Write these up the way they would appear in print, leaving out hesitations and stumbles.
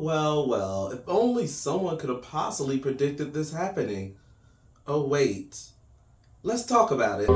Well, if only someone could have possibly predicted this happening. Oh, wait. Let's talk about it. For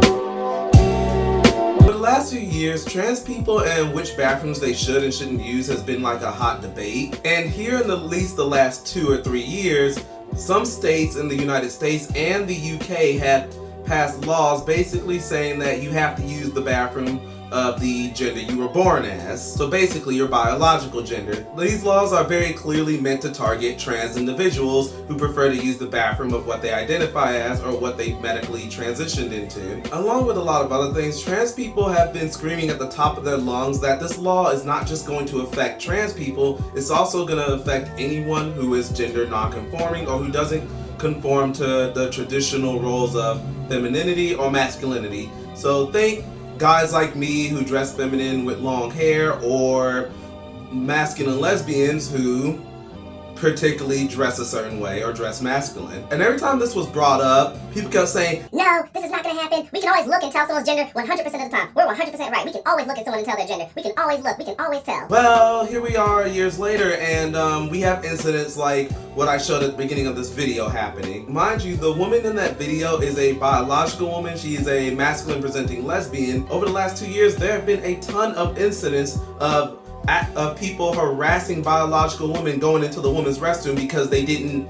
the last few years, trans people and which bathrooms they should and shouldn't use has been like a hot debate. And here in at least the last 2 or 3 years, some states in the United States and the UK have passed laws basically saying that you have to use the bathroom of the gender you were born as. So basically your biological gender. These laws are very clearly meant to target trans individuals who prefer to use the bathroom of what they identify as or what they've medically transitioned into. Along with a lot of other things, trans people have been screaming at the top of their lungs that this law is not just going to affect trans people, it's also going to affect anyone who is gender non-conforming or who doesn't conform to the traditional roles of femininity or masculinity. So think guys like me who dress feminine with long hair, or masculine lesbians who particularly dress a certain way or dress masculine. And every time this was brought up, people kept saying, no, this is not going to happen. We can always look and tell someone's gender 100% of the time. We're 100% right. We can always look at someone and tell their gender. We can always look. We can always tell. Well, here we are years later, and we have incidents like what I showed at the beginning of this video happening. Mind you, the woman in that video is a biological woman. She is a masculine presenting lesbian. Over the last 2 years, there have been a ton of incidents of people harassing biological women going into the women's restroom because they didn't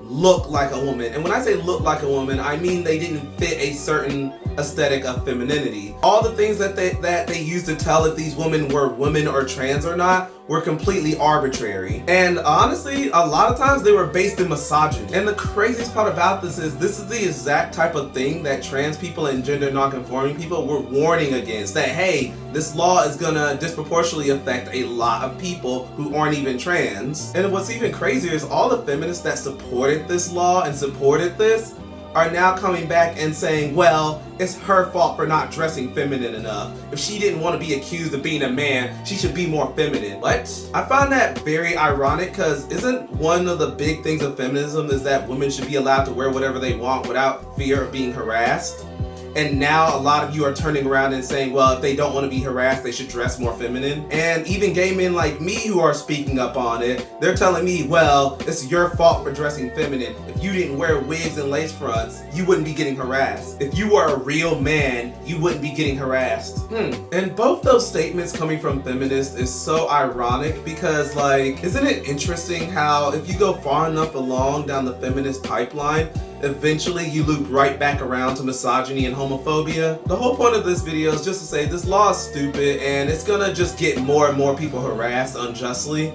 look like a woman. And when I say look like a woman, I mean they didn't fit a certain aesthetic of femininity. All the things that they used to tell if these women were women or trans or not were completely arbitrary. And honestly, a lot of times they were based in misogyny. And the craziest part about this is the exact type of thing that trans people and gender non-conforming people were warning against. That, hey, this law is gonna disproportionately affect a lot of people who aren't even trans. And what's even crazier is all the feminists that supported this law and supported this are now coming back and saying, well, it's her fault for not dressing feminine enough. If she didn't want to be accused of being a man, she should be more feminine. What? I find that very ironic, because isn't one of the big things of feminism is that women should be allowed to wear whatever they want without fear of being harassed? And now a lot of you are turning around and saying, well, if they don't want to be harassed, they should dress more feminine. And even gay men like me who are speaking up on it, they're telling me, well, it's your fault for dressing feminine. If you didn't wear wigs and lace fronts, you wouldn't be getting harassed. If you were a real man, you wouldn't be getting harassed. And both those statements coming from feminists is so ironic, because like, isn't it interesting how if you go far enough along down the feminist pipeline, eventually you loop right back around to misogyny and homophobia? The whole point of this video is just to say this law is stupid and it's gonna just get more and more people harassed unjustly.